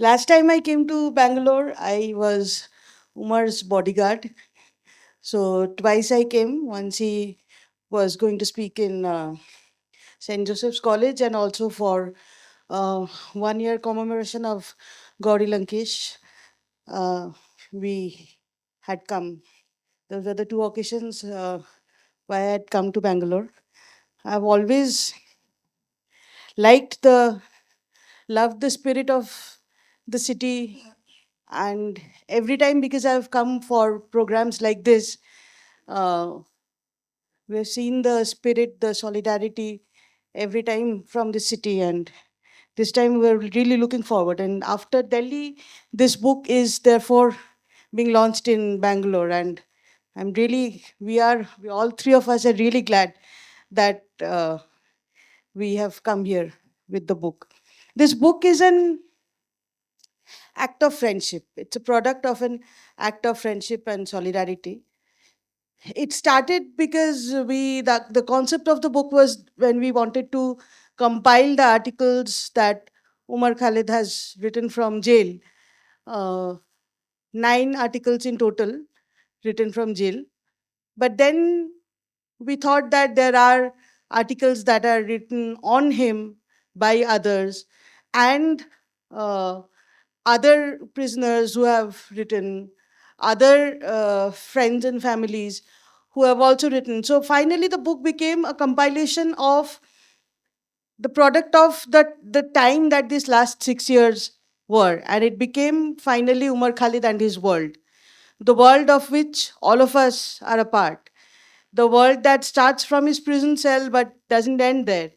Last time I came to Bangalore, I was Umar's bodyguard. So twice I came. Once he was going to speak in St. Joseph's College, and also for 1 year commemoration of Gauri Lankesh. Uh, we had come. Those were the two occasions why I had come to Bangalore. I've always liked loved the spirit of the city, and every time, because I've come for programs like this, uh, we've seen the spirit, the solidarity every time from the city, and this time we're really looking forward. And after Delhi, this book is therefore being launched in Bangalore, and we all three of us are really glad that we have come here with the book. This book is an act of friendship. It's a product of an act of friendship and solidarity. It started because the concept of the book was when we wanted to compile the articles that Umar Khalid has written from jail. Uh, 9 articles in total written from jail. But then we thought that there are articles that are written on him by others, and uh, other prisoners who have written, other friends and families who have also written. So finally, the book became a compilation of the product of the time that these last 6 years were. And it became finally Umar Khalid and his world, the world of which all of us are a part. The world that starts from his prison cell but doesn't end there.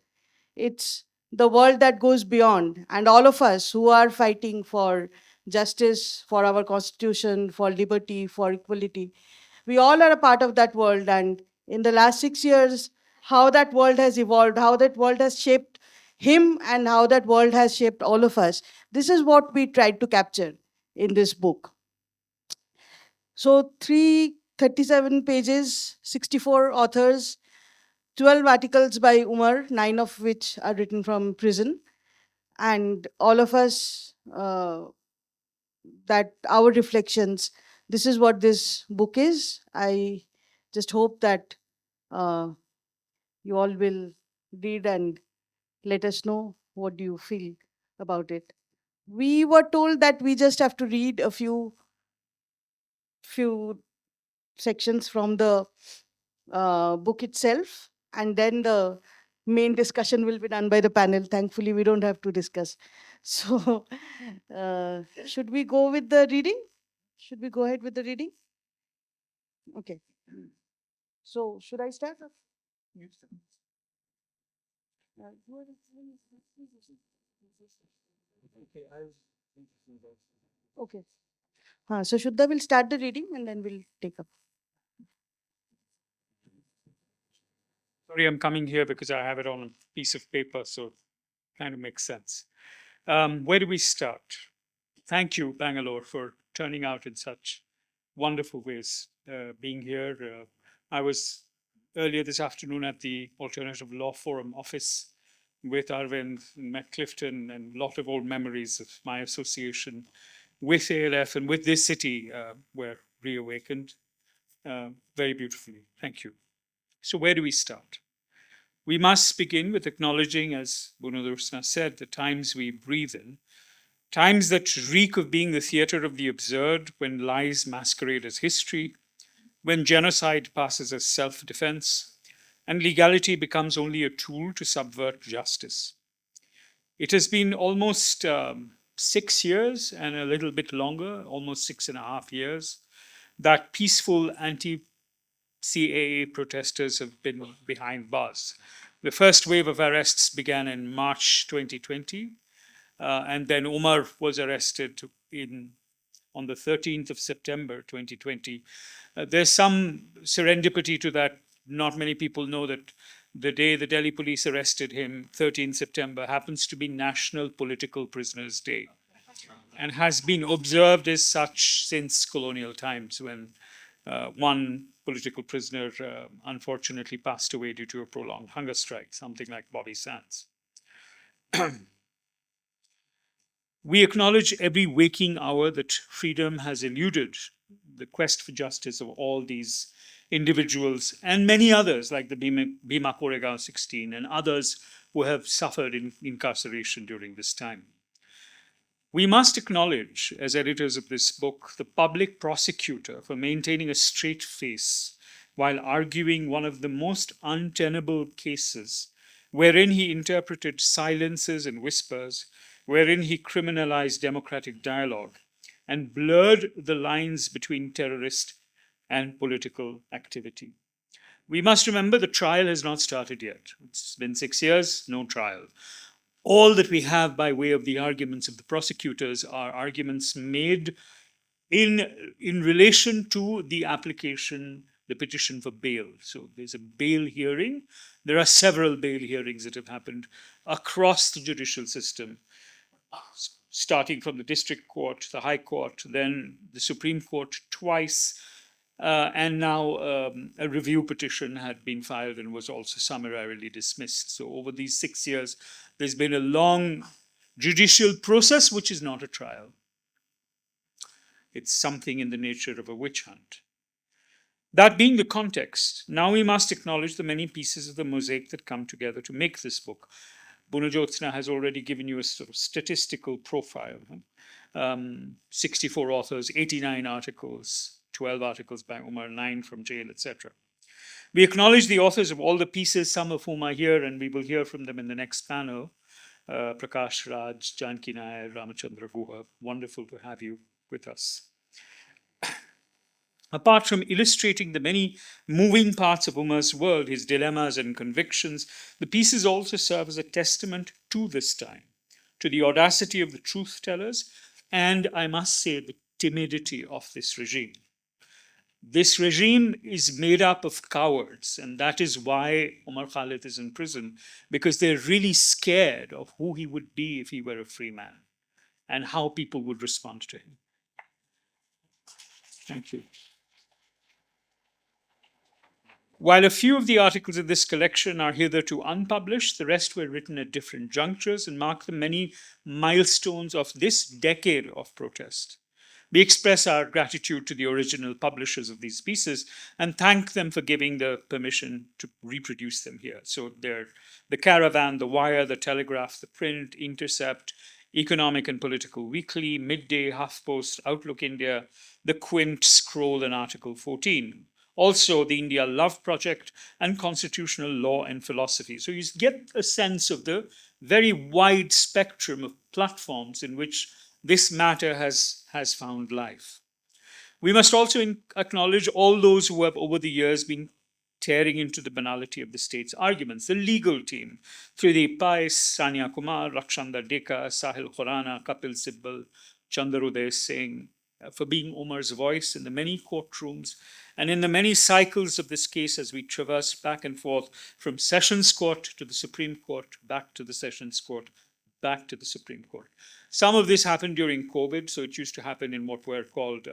It's the world that goes beyond. And all of us who are fighting for justice, for our constitution, for liberty, for equality, we all are a part of that world. And in the last 6 years, how that world has evolved, how that world has shaped him, and how that world has shaped all of us. This is what we tried to capture in this book. So, 337 pages, 64 authors, 12 articles by Umar, 9 of which are written from prison. And all of us, that our reflections, this is what this book is. I just hope that uh, you all will read and let us know what do you feel about it. We were told that we just have to read a few sections from the book itself, and then the main discussion will be done by the panel. Thankfully, we don't have to discuss. So, should we go with the reading? Should we go ahead with the reading? Okay. So, should I start? You start. Okay, okay. So Shuddha will start the reading and then we'll take up. Sorry, I'm coming here because I have it on a piece of paper, so it kind of makes sense. Where do we start? Thank you, Bangalore, for turning out in such wonderful ways. Being here, I was earlier this afternoon at the Alternative Law Forum office with Arvind and met Clifton, and a lot of old memories of my association with ALF and with this city were reawakened very beautifully. Thank you. So, where do we start? We must begin with acknowledging, as Banojyotsna said, the times we breathe in, times that reek of being the theater of the absurd, when lies masquerade as history, when genocide passes as self defense, and legality becomes only a tool to subvert justice. It has been almost 6 years and a little bit longer, almost 6.5 years, that peaceful anti CAA protesters have been behind bars. The first wave of arrests began in March 2020, and then Umar was arrested on the 13th of September 2020. There's some serendipity to that. Not many people know that the day the Delhi police arrested him, 13th September, happens to be National Political Prisoners Day and has been observed as such since colonial times, when one political prisoner unfortunately passed away due to a prolonged hunger strike, something like Bobby Sands. We acknowledge every waking hour that freedom has eluded the quest for justice of all these individuals and many others, like the Bhima Koregaon 16 and others who have suffered in incarceration during this time. We must acknowledge, as editors of this book, the public prosecutor for maintaining a straight face while arguing one of the most untenable cases, wherein he interpreted silences and whispers, wherein he criminalized democratic dialogue and blurred the lines between terrorist and political activity. We must remember the trial has not started yet. It's been 6 years, no trial. All that we have by way of the arguments of the prosecutors are arguments made in relation to the application, the petition for bail. So there's a bail hearing. There are several bail hearings that have happened across the judicial system, starting from the district court, the high court, then the Supreme Court twice, and now a review petition had been filed and was also summarily dismissed. So over these 6 years, there's been a long judicial process, which is not a trial. It's something in the nature of a witch hunt. That being the context, now we must acknowledge the many pieces of the mosaic that come together to make this book. Banojyotsna has already given you a sort of statistical profile. 64 authors, 89 articles, 12 articles by Umar, 9 from jail, etc. We acknowledge the authors of all the pieces, some of whom are here, and we will hear from them in the next panel. Prakash Raj, Janki Nair, Ramachandra Guha. Wonderful to have you with us. Apart from illustrating the many moving parts of Umar's world, his dilemmas and convictions, the pieces also serve as a testament to this time, to the audacity of the truth tellers, and I must say, the timidity of this regime. This regime is made up of cowards, and that is why Umar Khalid is in prison, because they're really scared of who he would be if he were a free man and how people would respond to him. Thank you. While a few of the articles in this collection are hitherto unpublished, the rest were written at different junctures and mark the many milestones of this decade of protest. We express our gratitude to the original publishers of these pieces and thank them for giving the permission to reproduce them here. So they're the Caravan, the Wire, the Telegraph, the Print, Intercept, Economic and Political Weekly, Midday, HuffPost, Outlook India, the Quint, Scroll, and Article 14. Also, the India Love Project and Constitutional Law and Philosophy. So you get a sense of the very wide spectrum of platforms in which this matter has found life. We must also acknowledge all those who have over the years been tearing into the banality of the state's arguments. The legal team, Tridip Pai, Sania Kumar, Rakshanda Deka, Sahil Khurana, Kapil Sibbal, Chandaruday Singh, for being Umar's voice in the many courtrooms and in the many cycles of this case as we traverse back and forth from Sessions Court to the Supreme Court, back to the Sessions Court, back to the Supreme Court. Some of this happened during COVID, so it used to happen in what were called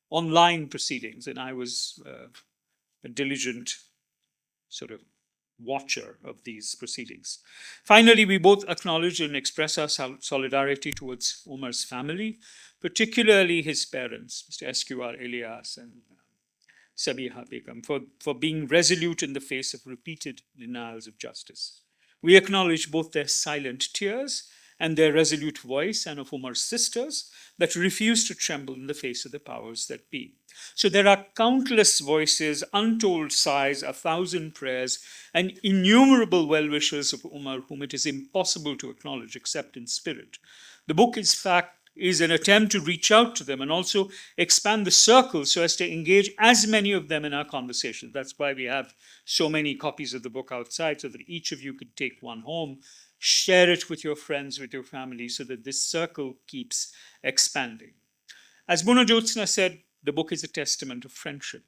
online proceedings, and I was a diligent sort of watcher of these proceedings. Finally, we both acknowledge and express our solidarity towards Umar's family, particularly his parents, Mr. SQR Elias and Sabiha Begum, for being resolute in the face of repeated denials of justice. We acknowledge both their silent tears and their resolute voice, and of Umar's sisters that refuse to tremble in the face of the powers that be. So there are countless voices, untold sighs, 1,000 prayers, and innumerable well-wishers of Umar whom it is impossible to acknowledge except in spirit. The book, in fact, is an attempt to reach out to them and also expand the circle so as to engage as many of them in our conversation. That's why we have so many copies of the book outside, so that each of you could take one home, share it with your friends, with your family, so that this circle keeps expanding. As Banojyotsna said, the book is a testament of friendship.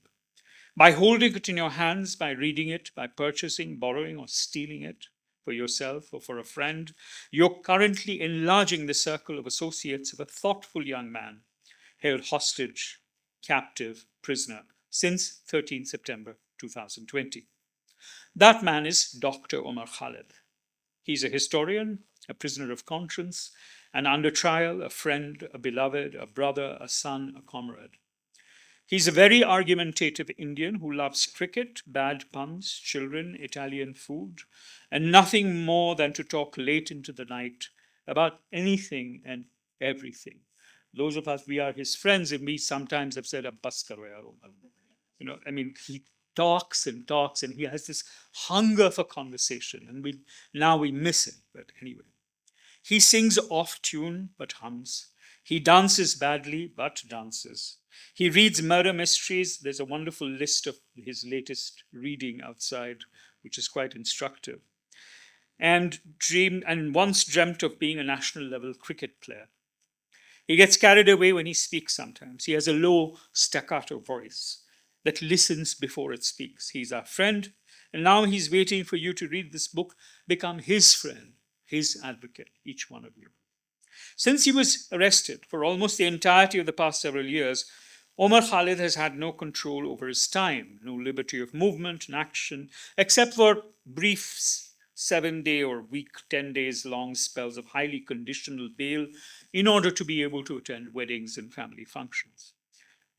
By holding it in your hands, by reading it, by purchasing, borrowing, or stealing it for yourself or for a friend, you're currently enlarging the circle of associates of a thoughtful young man held hostage, captive, prisoner since 13 September 2020. That man is Dr. Umar Khalid. He's a historian, a prisoner of conscience, and under trial, a friend, a beloved, a brother, a son, a comrade. He's a very argumentative Indian who loves cricket, bad puns, children, Italian food, and nothing more than to talk late into the night about anything and everything. Those of us, we are his friends, and we sometimes have said, "Bas karo yaar, Umar." I mean, he talks and talks, and he has this hunger for conversation, and now we miss it. But anyway, he sings off tune but hums. He dances badly but dances. He reads murder mysteries. There's a wonderful list of his latest reading outside, which is quite instructive. And once dreamt of being a national level cricket player. He gets carried away when he speaks sometimes. He has a low staccato voice that listens before it speaks. He's our friend, and now he's waiting for you to read this book, become his friend, his advocate, each one of you. Since he was arrested for almost the entirety of the past several years, Omar Khalid has had no control over his time, no liberty of movement and action, except for brief 7-day or week, 10 days long spells of highly conditional bail in order to be able to attend weddings and family functions.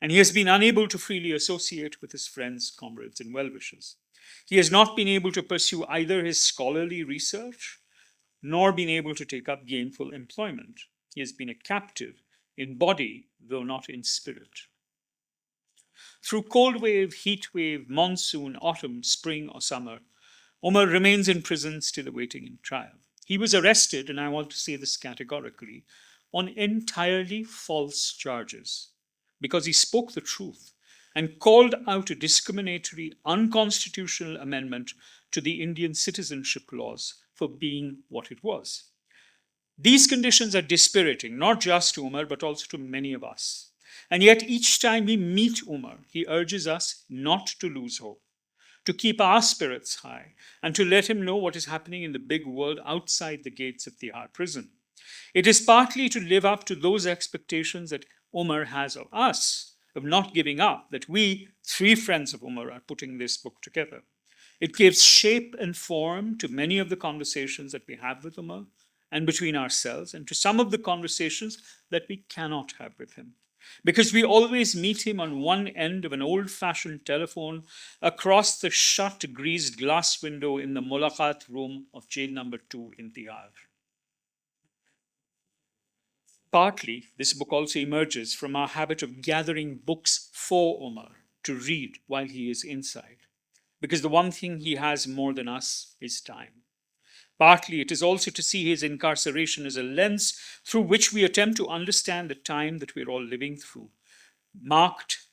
And he has been unable to freely associate with his friends, comrades, and well wishers. He has not been able to pursue either his scholarly research nor been able to take up gainful employment. He has been a captive in body, though not in spirit. Through cold wave, heat wave, monsoon, autumn, spring, or summer, Omar remains in prison, still awaiting trial. He was arrested, and I want to say this categorically, on entirely false charges because he spoke the truth and called out a discriminatory, unconstitutional amendment to the Indian citizenship laws for being what it was. These conditions are dispiriting, not just to Umar, but also to many of us. And yet, each time we meet Umar, he urges us not to lose hope, to keep our spirits high, and to let him know what is happening in the big world outside the gates of Tihar prison. It is partly to live up to those expectations that Umar has of us, of not giving up, that we, three friends of Umar, are putting this book together. It gives shape and form to many of the conversations that we have with Umar and between ourselves, and to some of the conversations that we cannot have with him. Because we always meet him on one end of an old fashioned telephone across the shut, greased glass window in the Mulaqat room of jail number 2 in Tihar. Partly, this book also emerges from our habit of gathering books for Omar to read while he is inside. Because the one thing he has more than us is time. Partly, it is also to see his incarceration as a lens through which we attempt to understand the time that we're all living through, marked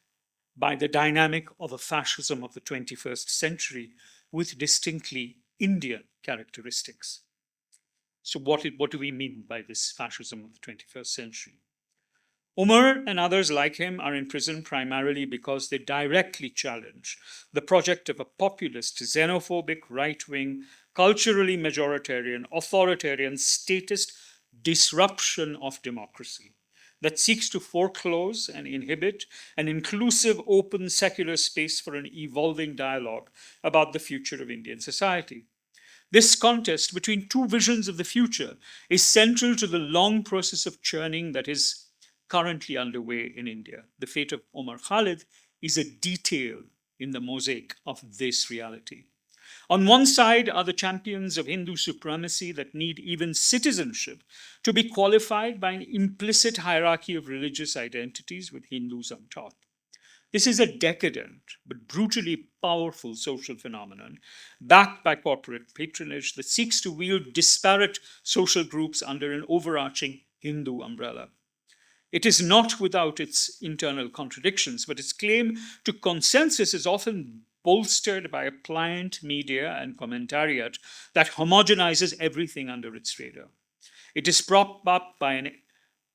by the dynamic of a fascism of the 21st century with distinctly Indian characteristics. So, what do we mean by this fascism of the 21st century? Umar and others like him are in prison primarily because they directly challenge the project of a populist, xenophobic, right wing, culturally majoritarian, authoritarian, statist disruption of democracy that seeks to foreclose and inhibit an inclusive, open, secular space for an evolving dialogue about the future of Indian society. This contest between two visions of the future is central to the long process of churning that is currently underway in India. The fate of Omar Khalid is a detail in the mosaic of this reality. On one side are the champions of Hindu supremacy that need even citizenship to be qualified by an implicit hierarchy of religious identities with Hindus on top. This is a decadent but brutally powerful social phenomenon backed by corporate patronage that seeks to wield disparate social groups under an overarching Hindu umbrella. It is not without its internal contradictions, but its claim to consensus is often bolstered by a pliant media and commentariat that homogenizes everything under its radar. It is propped up by an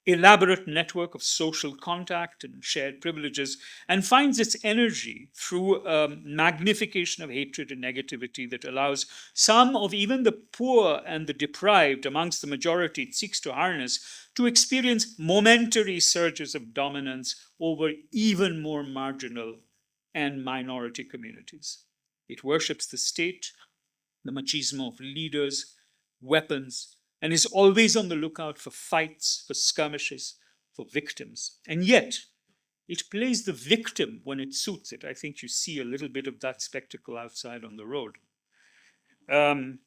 elaborate network of social contact and shared privileges, and finds its energy through a magnification of hatred and negativity that allows some of even the poor and the deprived amongst the majority it seeks to harness to experience momentary surges of dominance over even more marginal and minority communities. It worships the state, the machismo of leaders, weapons, and is always on the lookout for fights, for skirmishes, for victims. And yet, it plays the victim when it suits it. I think you see a little bit of that spectacle outside on the road. Um,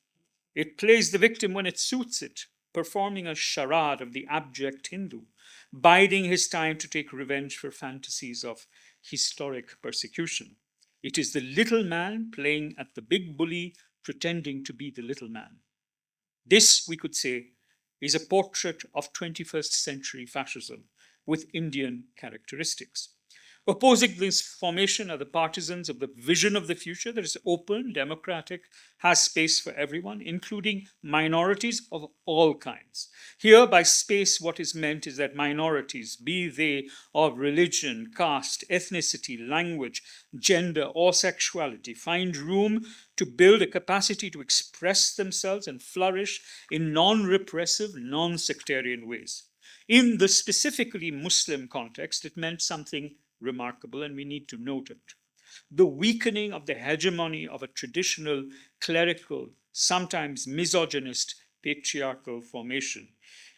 it plays the victim when it suits it, performing a charade of the abject Hindu, biding his time to take revenge for fantasies of historic persecution. It is the little man playing at the big bully, pretending to be the little man. This, we could say, is a portrait of 21st century fascism with Indian characteristics. Opposing this formation are the partisans of the vision of the future that is open, democratic, has space for everyone, including minorities of all kinds. Here, by space, what is meant is that minorities, be they of religion, caste, ethnicity, language, gender, or sexuality, find room to build a capacity to express themselves and flourish in non repressive, non sectarian ways. In the specifically Muslim context, it meant something remarkable, and we need to note it. The weakening of the hegemony of a traditional, clerical, sometimes misogynist, patriarchal formation,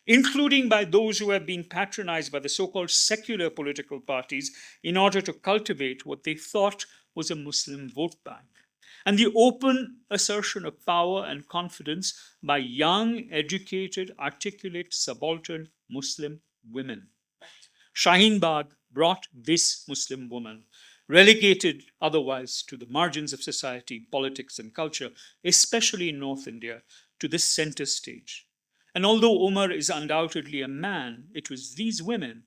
including by those who have been patronized by the so called secular political parties in order to cultivate what they thought was a Muslim vote bank. And the open assertion of power and confidence by young, educated, articulate, subaltern Muslim women. Shaheen Bagh brought this Muslim woman, relegated otherwise to the margins of society, politics, and culture, especially in North India, to the center stage. And although Umar is undoubtedly a man, it was these women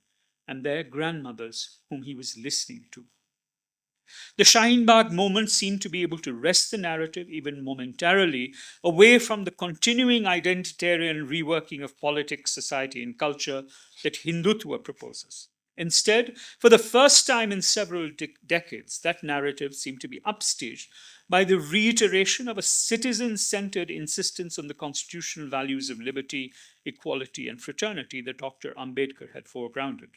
and their grandmothers whom he was listening to. The Shaheen Bagh moment seemed to be able to wrest the narrative, even momentarily, away from the continuing identitarian reworking of politics, society, and culture that Hindutva proposes. Instead, for the first time in several decades, that narrative seemed to be upstaged by the reiteration of a citizen centered insistence on the constitutional values of liberty, equality, and fraternity that Dr. Ambedkar had foregrounded.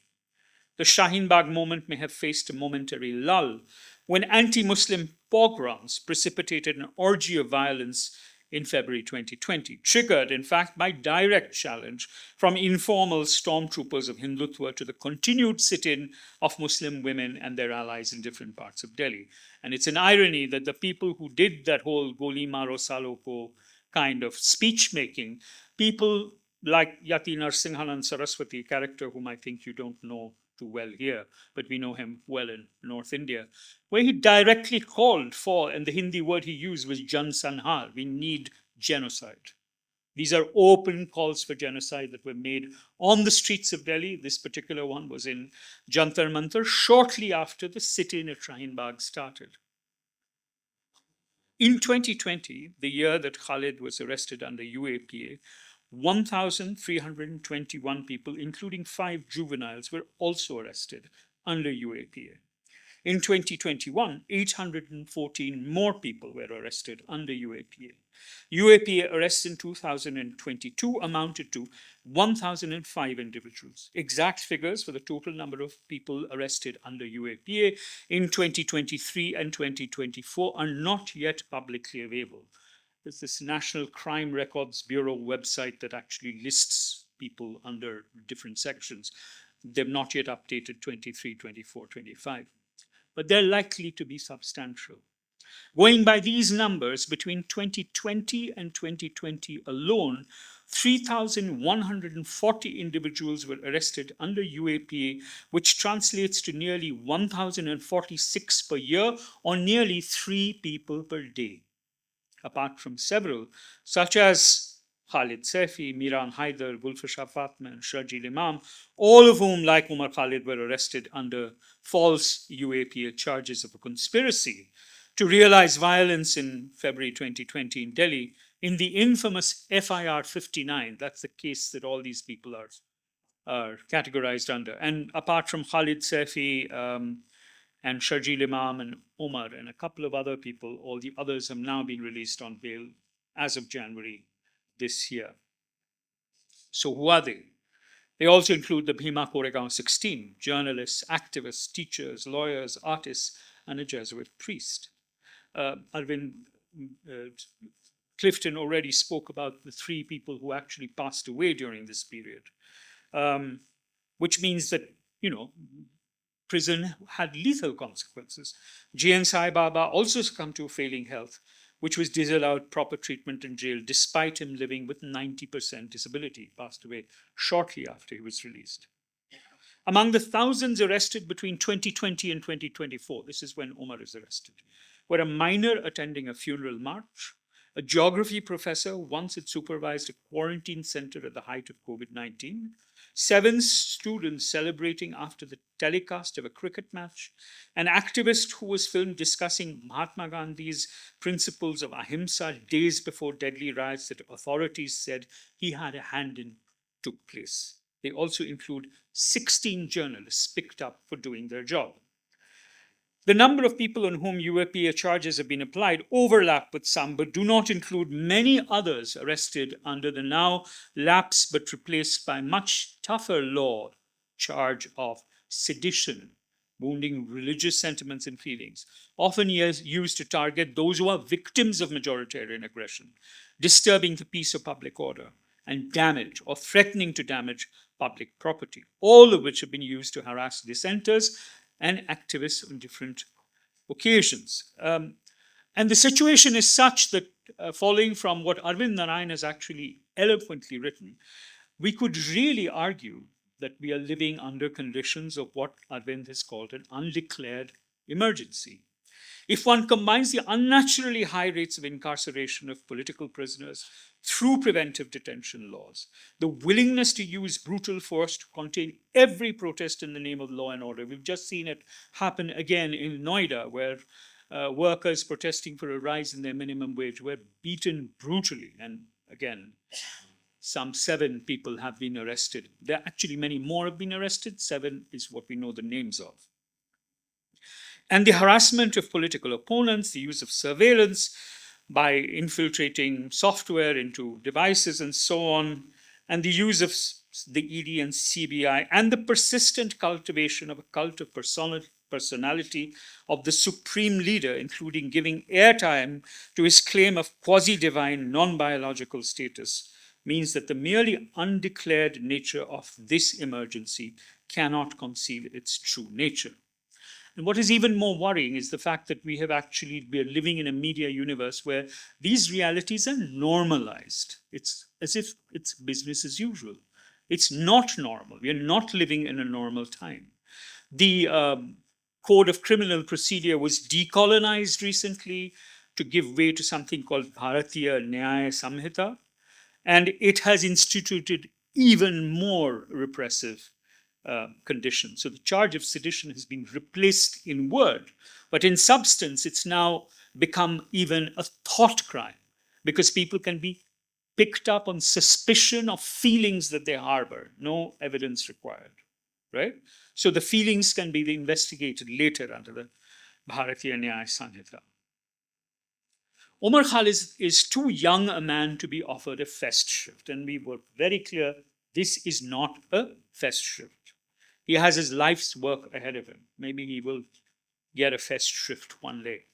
The Shaheen Bagh moment may have faced a momentary lull when anti Muslim pogroms precipitated an orgy of violence in February 2020, triggered, in fact, by direct challenge from informal stormtroopers of Hindutva to the continued sit in of Muslim women and their allies in different parts of Delhi. And it's an irony that the people who did that whole Goli Maro Saloko kind of speech making, people like Yati Narsinghanand Saraswati, character whom I think you don't know too well here, but we know him well in North India, where he directly called for, and the Hindi word he used was Jan Sanhar, we need genocide. These are open calls for genocide that were made on the streets of Delhi. This particular one was in Jantar Mantar shortly after the sit-in at Shaheen Bagh started. In 2020, the year that Khalid was arrested under UAPA, 1,321 people, including 5 juveniles, were also arrested under UAPA. In 2021, 814 more people were arrested under UAPA. UAPA arrests in 2022 amounted to 1,005 individuals. Exact figures for the total number of people arrested under UAPA in 2023 and 2024 are not yet publicly available. There's this National Crime Records Bureau website that actually lists people under different sections. They've not yet updated 23, 24, 25. But they're likely to be substantial. Going by these numbers, between 2020 and 2020 alone, 3,140 individuals were arrested under UAPA, which translates to nearly 1,046 per year, or nearly 3 people per day. Apart from several, such as Khalid Saifi, Miran Haider, Gulfasha Fatma, and Sharjeel Imam, all of whom, like Umar Khalid, were arrested under false UAPA charges of a conspiracy to realize violence in February 2020 in Delhi in the infamous FIR 59. That's the case that all these people are categorized under. And apart from Khalid Saifi, and Sharjeel Imam and Umar and a couple of other people, all the others have now been released on bail as of January this year. So who are they? They also include the Bhima Koregaon 16, journalists, activists, teachers, lawyers, artists, and a Jesuit priest. Arvind Clifton already spoke about the 3 people who actually passed away during this period, which means that, you know, prison had lethal consequences. G.N. Sai Baba also succumbed to failing health, which was disallowed proper treatment in jail, despite him living with 90% disability. He passed away shortly after he was released. Among the thousands arrested between 2020 and 2024, this is when Umar is arrested, were a miner attending a funeral march, a geography professor who once had supervised a quarantine center at the height of COVID 19, 7 students celebrating after the telecast of a cricket match, an activist who was filmed discussing Mahatma Gandhi's principles of ahimsa days before deadly riots that authorities said he had a hand in took place. They also include 16 journalists picked up for doing their job. The number of people on whom UAPA charges have been applied overlap with some, but do not include many others arrested under the now lapsed but replaced by much tougher law charge of sedition, wounding religious sentiments and feelings, often used to target those who are victims of majoritarian aggression, disturbing the peace of public order, and damage or threatening to damage public property, all of which have been used to harass dissenters and activists on different occasions. And the situation is such that, following from what Arvind Narayan has actually eloquently written, we could really argue that we are living under conditions of what Arvind has called an undeclared emergency. If one combines the unnaturally high rates of incarceration of political prisoners through preventive detention laws, the willingness to use brutal force to contain every protest in the name of law and order. We've just seen it happen again in Noida, where workers protesting for a rise in their minimum wage were beaten brutally. And again, some 7 people have been arrested. There are actually many more have been arrested. 7 is what we know the names of. And the harassment of political opponents, the use of surveillance by infiltrating software into devices and so on, and the use of the ED and CBI, and the persistent cultivation of a cult of personality of the supreme leader, including giving airtime to his claim of quasi-divine, non-biological status, means that the merely undeclared nature of this emergency cannot conceal its true nature. And what is even more worrying is the fact that we are living in a media universe where these realities are normalized. It's as if it's business as usual. It's not normal. We are not living in a normal time. The Code of Criminal Procedure was decolonized recently to give way to something called Bharatiya Nyaya Samhita, and it has instituted even more repressive condition. So the charge of sedition has been replaced in word, but in substance, it's now become even a thought crime because people can be picked up on suspicion of feelings that they harbor, no evidence required, right? So the feelings can be investigated later under the Bharatiya Nyaya Sanhita. Umar Khalid is too young a man to be offered a fest shift, and we were very clear this is not a fest shift. He has his life's work ahead of him. Maybe he will get a fest shift one day.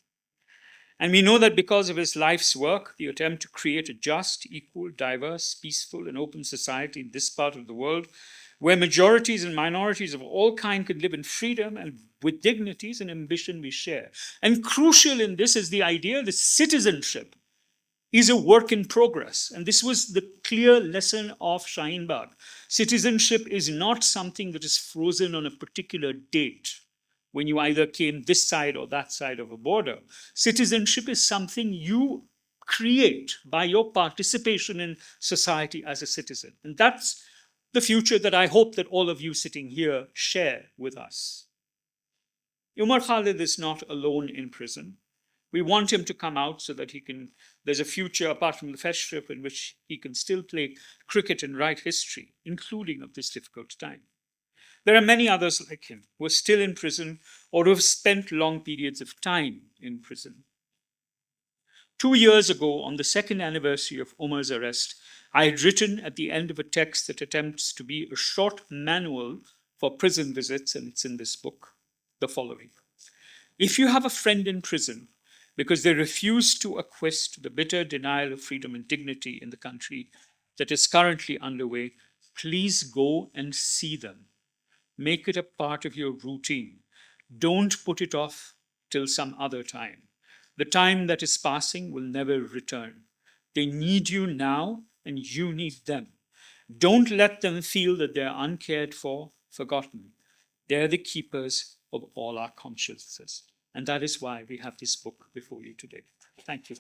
And we know that because of his life's work, the attempt to create a just, equal, diverse, peaceful, and open society in this part of the world, where majorities and minorities of all kinds could live in freedom and with dignities and ambition we share. And crucial in this is the idea that citizenship is a work in progress. And this was the clear lesson of Shaheen Bagh. Citizenship is not something that is frozen on a particular date when you either came this side or that side of a border. Citizenship is something you create by your participation in society as a citizen. And that's the future that I hope that all of you sitting here share with us. Umar Khalid is not alone in prison. We want him to come out so that there's a future apart from the fest trip in which he can still play cricket and write history, including of this difficult time. There are many others like him who are still in prison or who have spent long periods of time in prison. 2 years ago, on the 2nd anniversary of Umar's arrest, I had written at the end of a text that attempts to be a short manual for prison visits, and it's in this book, the following. If you have a friend in prison, because they refuse to acquiesce to the bitter denial of freedom and dignity in the country that is currently underway, please go and see them. Make it a part of your routine. Don't put it off till some other time. The time that is passing will never return. They need you now, and you need them. Don't let them feel that they're uncared for, forgotten. They're the keepers of all our consciences. And that is why we have this book before you today. Thank you.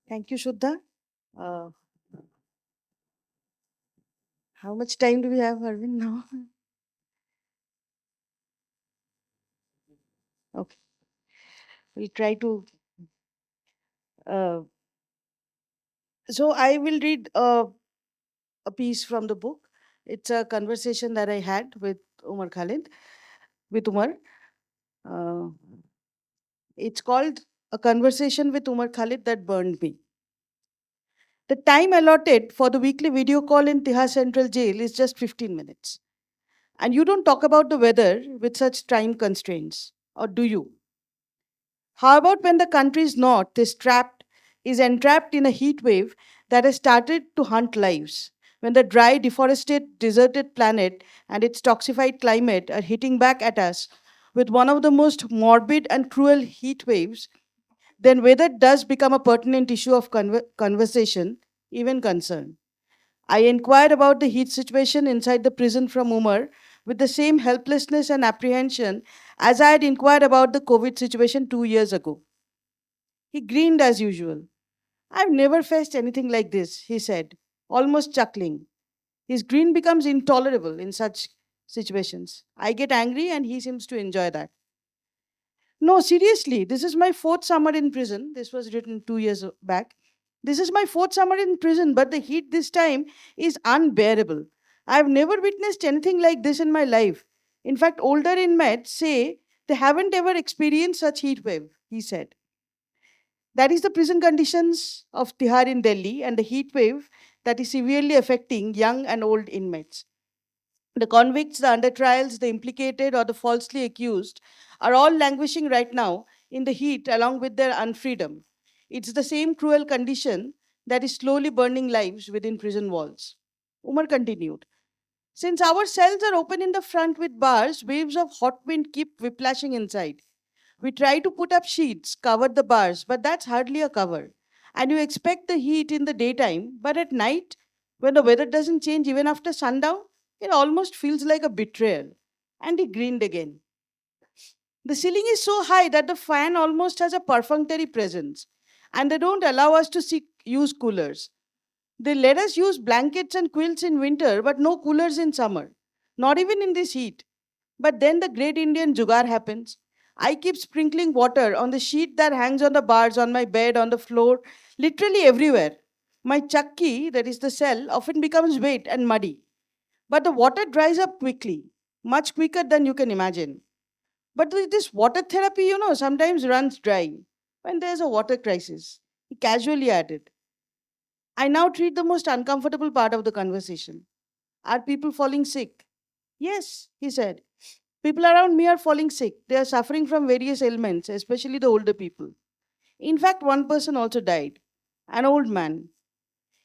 Thank you, Shuddha. Uh, how much time do we have, Arvind, now? Okay. We'll try to. Uh, so I will read a piece from the book. It's a conversation that I had with Umar Khalid, with Umar. Uh, it's called A Conversation with Umar Khalid That Burned Me. The time allotted for the weekly video call in Tihar Central Jail is just 15 minutes. And you don't talk about the weather with such time constraints, or do you? How about when the country's north is entrapped in a heat wave that has started to hunt lives? When the dry, deforested, deserted planet and its toxified climate are hitting back at us with one of the most morbid and cruel heat waves, then weather does become a pertinent issue of conversation, even concern. I inquired about the heat situation inside the prison from Umar with the same helplessness and apprehension as I had inquired about the COVID situation 2 years ago. He grinned as usual. I've never faced anything like this, he said, almost chuckling. His grin becomes intolerable in such situations. I get angry and he seems to enjoy that. No, seriously, this is my fourth summer in prison. This was written 2 years back. This is my fourth summer in prison, but the heat this time is unbearable. I've never witnessed anything like this in my life. In fact, older inmates say they haven't ever experienced such heat wave, he said. That is the prison conditions of Tihar in Delhi and the heat wave that is severely affecting young and old inmates. The convicts, the under trials, the implicated, or the falsely accused are all languishing right now in the heat along with their unfreedom. It's the same cruel condition that is slowly burning lives within prison walls. Umar continued. Since our cells are open in the front with bars, waves of hot wind keep whiplashing inside. We try to put up sheets, cover the bars, but that's hardly a cover. And you expect the heat in the daytime, but at night, when the weather doesn't change even after sundown, it almost feels like a betrayal. And he grinned again. The ceiling is so high that the fan almost has a perfunctory presence, and they don't allow us to use coolers. They let us use blankets and quilts in winter, but no coolers in summer, not even in this heat. But then the great Indian jugaad happens. I keep sprinkling water on the sheet that hangs on the bars, on my bed, on the floor, literally everywhere. My chakki, that is the cell, often becomes wet and muddy. But the water dries up quickly, much quicker than you can imagine. But this water therapy, sometimes runs dry when there's a water crisis. He casually added. I now treat the most uncomfortable part of the conversation. Are people falling sick? Yes, he said. People around me are falling sick. They are suffering from various ailments, especially the older people. In fact, one person also died, an old man.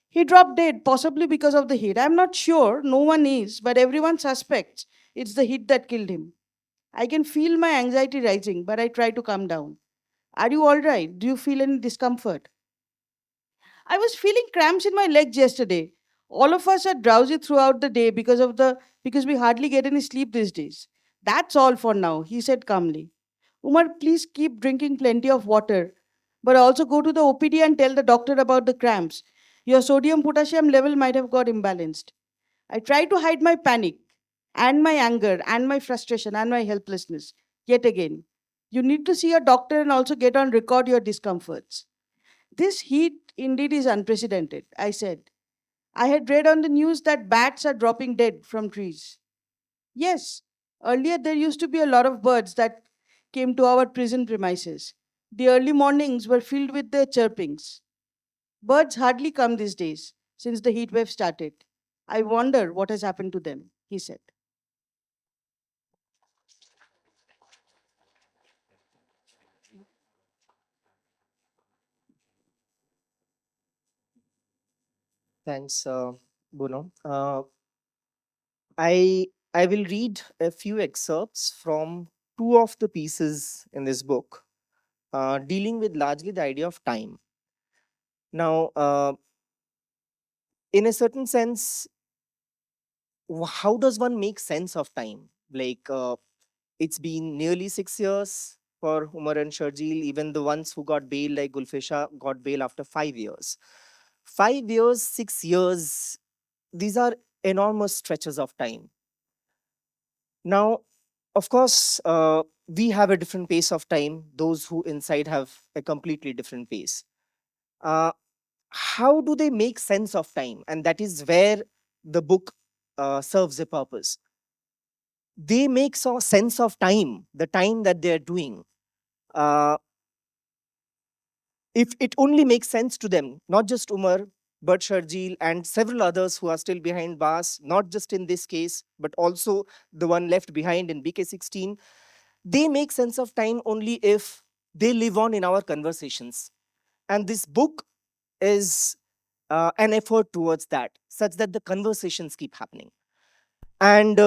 He dropped dead, possibly because of the heat. I'm not sure, no one is, but everyone suspects it's the heat that killed him. I can feel my anxiety rising, but I try to calm down. Are you all right? Do you feel any discomfort? I was feeling cramps in my legs yesterday. All of us are drowsy throughout the day because we hardly get any sleep these days. That's all for now, he said calmly. Umar, please keep drinking plenty of water, but also go to the OPD and tell the doctor about the cramps. Your sodium potassium level might have got imbalanced. I tried to hide my panic and my anger and my frustration and my helplessness. Yet again, you need to see a doctor and also get on record your discomforts. This heat indeed is unprecedented, I said. I had read on the news that bats are dropping dead from trees. Yes, earlier there used to be a lot of birds that came to our prison premises. The early mornings were filled with their chirpings. Birds hardly come these days since the heat wave started. I wonder what has happened to them, he said. Thanks, Bruno. I will read a few excerpts from two of the pieces in this book, dealing with largely the idea of time. Now, in a certain sense, how does one make sense of time? Like, it's been nearly 6 years for Umar and Sharjeel. Even the ones who got bail, like Gulfisha, got bail after 5 years. 5 years, 6 years, these are enormous stretches of time. Now, of course, we have a different pace of time. Those who inside have a completely different pace. Uh, how do they make sense of time? And that is where the book serves a purpose. They make so sense of time, the time that they are doing. Uh, if it only makes sense to them, not just Umar, but Sharjeel and several others who are still behind bars, not just in this case, but also the one left behind in BK16, they make sense of time only if they live on in our conversations. And this book is an effort towards that, such that the conversations keep happening. And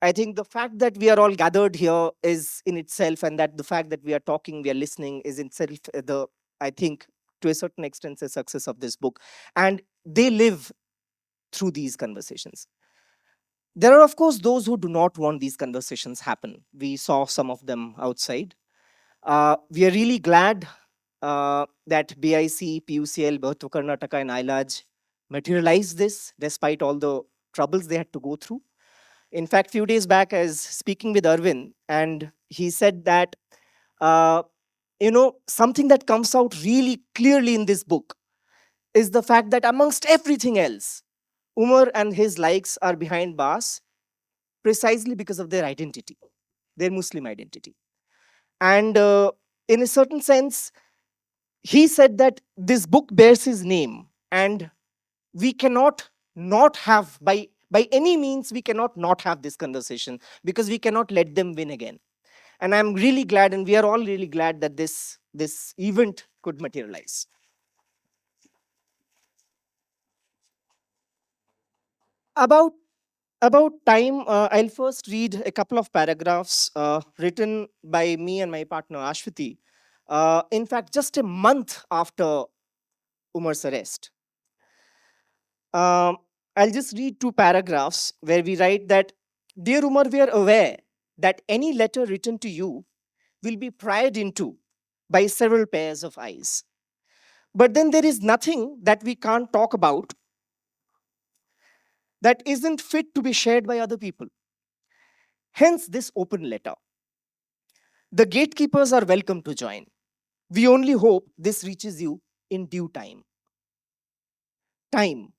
I think the fact that we are all gathered here is in itself, and that the fact that we are talking, we are listening, is in itself I think, to a certain extent, the success of this book. And they live through these conversations. There are, of course, those who do not want these conversations happen. We saw some of them outside. We are really glad that BIC, PUCL, both to Karnataka and ILAJ materialized this despite all the troubles they had to go through. In fact, few days back, I was speaking with Arvind, and he said that, uh, something that comes out really clearly in this book is the fact that amongst everything else, Umar and his likes are behind bars precisely because of their identity, their Muslim identity. And in a certain sense, he said that this book bears his name, and we cannot not have, by any means, we cannot not have this conversation, because we cannot let them win again. And I'm really glad, and we are all really glad, that this event could materialize. About about time, I'll first read a couple of paragraphs written by me and my partner Ashwati, in fact, just a month after Umar's arrest. Um, I'll just read two paragraphs where we write that, "Dear Umar, we are aware that any letter written to you will be pried into by several pairs of eyes. But then there is nothing that we can't talk about that isn't fit to be shared by other people. Hence, this open letter. The gatekeepers are welcome to join. We only hope this reaches you in due time. Time.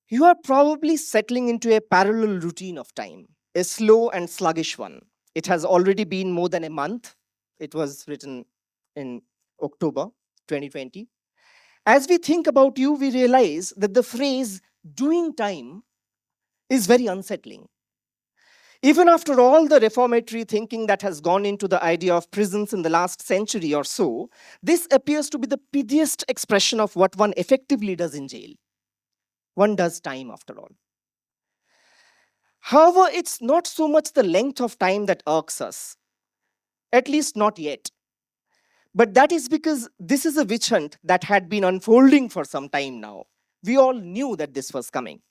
You are probably settling into a parallel routine of time, a slow and sluggish one. It has already been more than a month. It was written in October 2020. As we think about you, we realize that the phrase doing time is very unsettling. Even after all the reformatory thinking that has gone into the idea of prisons in the last century or so, this appears to be the piteous expression of what one effectively does in jail. One does time, after all. However, it's not so much the length of time that irks us, at least not yet. But that is because this is a witch hunt that had been unfolding for some time now. We all knew that this was coming.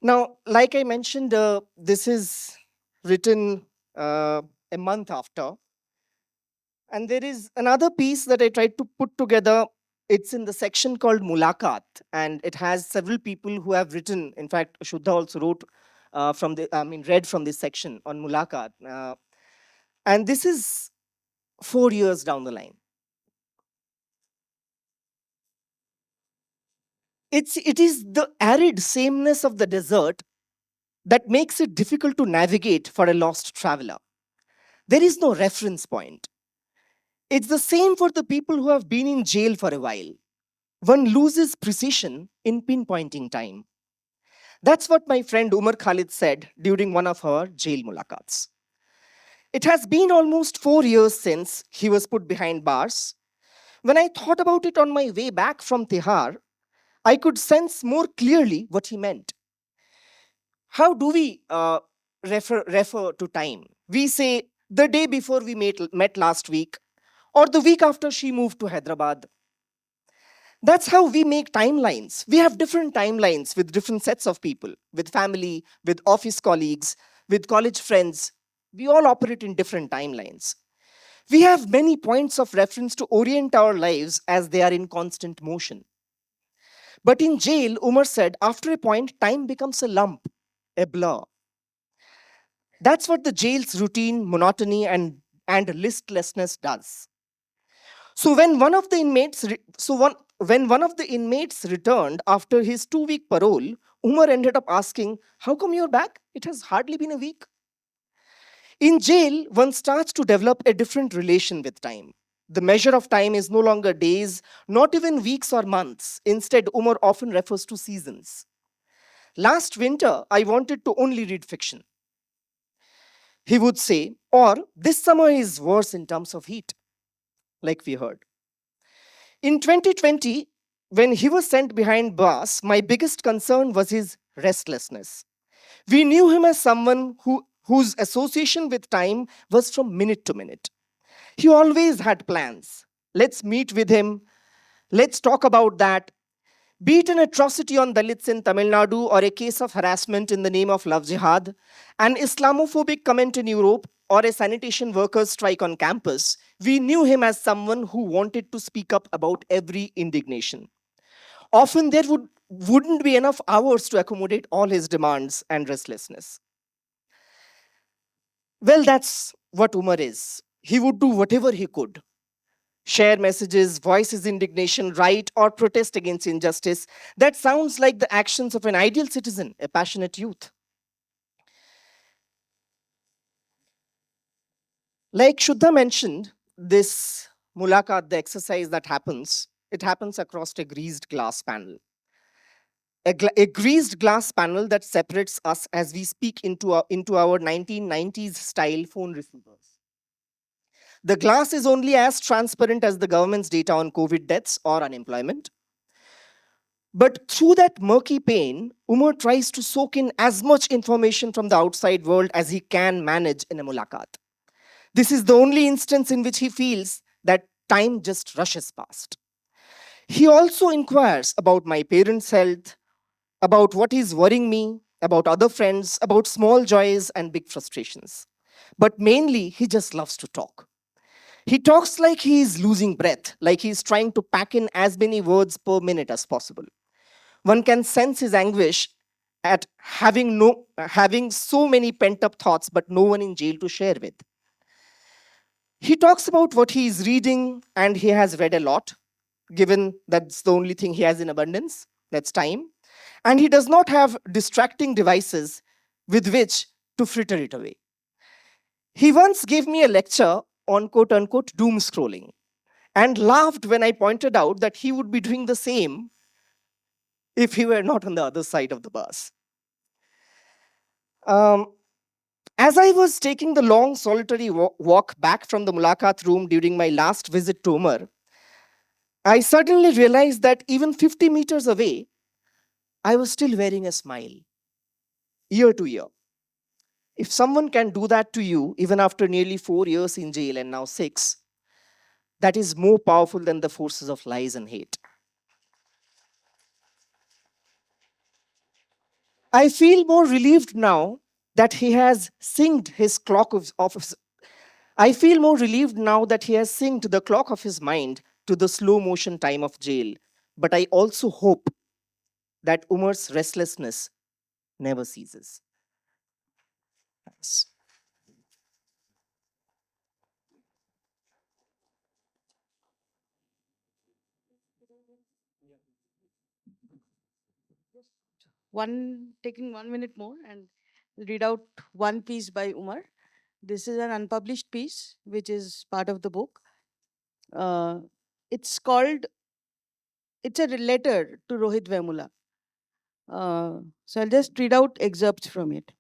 Now, like I mentioned, this is written a month after. And there is another piece that I tried to put together. It's in the section called Mulakat, and it has several people who have written. In fact, Shuddha also wrote read from this section on Mulakat. And this is 4 years down the line. It is the arid sameness of the desert that makes it difficult to navigate for a lost traveler. There is no reference point. It's the same for the people who have been in jail for a while. One loses precision in pinpointing time. That's what my friend Umar Khalid said during one of our jail mulakats. It has been almost 4 years since he was put behind bars. When I thought about it on my way back from Tihar, I could sense more clearly what he meant. How do we refer to time? We say the day before we met last week, or the week after she moved to Hyderabad. That's how we make timelines. We have different timelines with different sets of people, with family, with office colleagues, with college friends. We all operate in different timelines. We have many points of reference to orient our lives as they are in constant motion. But in jail, Umar said, after a point, time becomes a lump, a blur. That's what the jail's routine, monotony, and listlessness does. So when one of the inmates, re- so one, when one of the inmates returned after his 2 week parole, Umar ended up asking, "How come you're back? It has hardly been a week." In jail, one starts to develop a different relation with time. The measure of time is no longer days, not even weeks or months. Instead, Umar often refers to seasons. Last winter, I wanted to only read fiction, he would say, or this summer is worse in terms of heat, like we heard. In 2020, when he was sent behind bars, my biggest concern was his restlessness. We knew him as someone whose association with time was from minute to minute. He always had plans. Let's meet with him. Let's talk about that. Be it an atrocity on Dalits in Tamil Nadu or a case of harassment in the name of love jihad, an Islamophobic comment in Europe, or a sanitation workers' strike on campus, we knew him as someone who wanted to speak up about every indignation. Often there wouldn't be enough hours to accommodate all his demands and restlessness. Well, that's what Umar is. He would do whatever he could, share messages, voice his indignation, write, or protest against injustice. That sounds like the actions of an ideal citizen, a passionate youth. Like Shuddha mentioned, this mulakat, the exercise that happens, it happens across a greased glass panel. A greased glass panel that separates us as we speak into our 1990s style phone receivers. The glass is only as transparent as the government's data on COVID deaths or unemployment. But through that murky pane, Umar tries to soak in as much information from the outside world as he can manage in a mulakat. This is the only instance in which he feels that time just rushes past. He also inquires about my parents' health, about what is worrying me, about other friends, about small joys and big frustrations. But mainly, he just loves to talk. He talks like he is losing breath, like he is trying to pack in as many words per minute as possible. One can sense his anguish at having so many pent up thoughts but no one in jail to share with. He talks about what he is reading, and he has read a lot, given that's the only thing he has in abundance, that's time. And he does not have distracting devices with which to fritter it away. He once gave me a lecture on quote unquote doom scrolling and laughed when I pointed out that he would be doing the same if he were not on the other side of the bus. Um, as I was taking the long solitary walk back from the Mulakat room during my last visit to Umar, I suddenly realized that even 50 meters away, I was still wearing a smile, year to year. If someone can do that to you, even after nearly 4 years in jail and now 6, that is more powerful than the forces of lies and hate. I feel more relieved now that he has synced his clock of his, I feel more relieved now that he has synced the clock of his mind to the slow motion time of jail. But I also hope that Umar's restlessness never ceases. Thanks. Taking 1 minute more and read out one piece by Umar. This is an unpublished piece, which is part of the book. Uh, it's called, it's a letter to Rohit Vemula. So I'll just read out excerpts from it.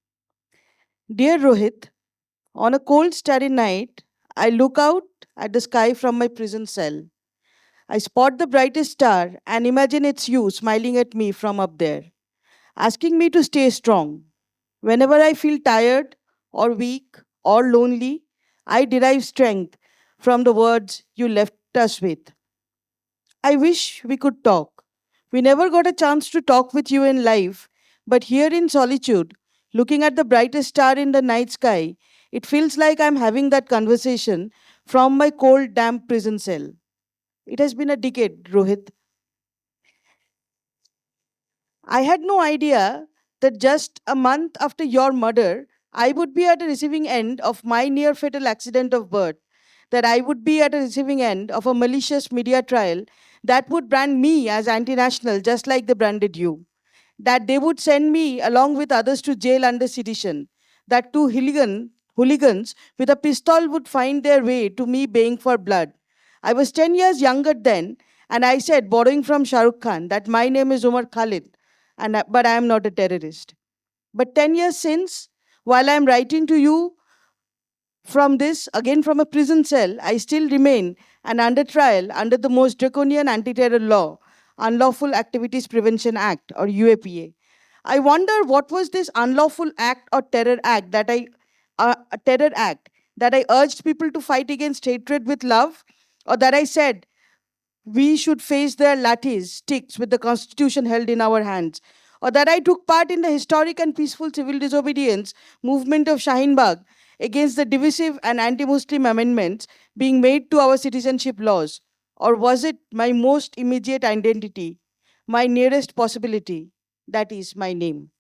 Dear Rohit, on a cold, starry night, I look out at the sky from my prison cell. I spot the brightest star and imagine it's you smiling at me from up there, asking me to stay strong. Whenever I feel tired or weak or lonely, I derive strength from the words you left us with. I wish we could talk. We never got a chance to talk with you in life, but here in solitude, looking at the brightest star in the night sky, it feels like I'm having that conversation from my cold, damp prison cell. It has been a decade, Rohit. I had no idea that just a month after your murder, I would be at the receiving end of my near fatal accident of birth, that I would be at the receiving end of a malicious media trial that would brand me as anti national just like they branded you, that they would send me along with others to jail under sedition, that two hooligans with a pistol would find their way to me baying for blood. I was 10 years younger then, and I said, borrowing from Shah Rukh Khan, that my name is Umar Khalid, but I am not a terrorist. But 10 years since, while I am writing to you from this, again from a prison cell, I still remain and under trial under the most draconian anti terror law, Unlawful Activities Prevention Act, or UAPA. I wonder what was this unlawful act or terror act that I urged people to fight against hatred with love, or that I said we should face their lathis, sticks with the constitution held in our hands, or that I took part in the historic and peaceful civil disobedience movement of Shaheen Bagh against the divisive and anti Muslim amendments being made to our citizenship laws? Or was it my most immediate identity, my nearest possibility? That is my name.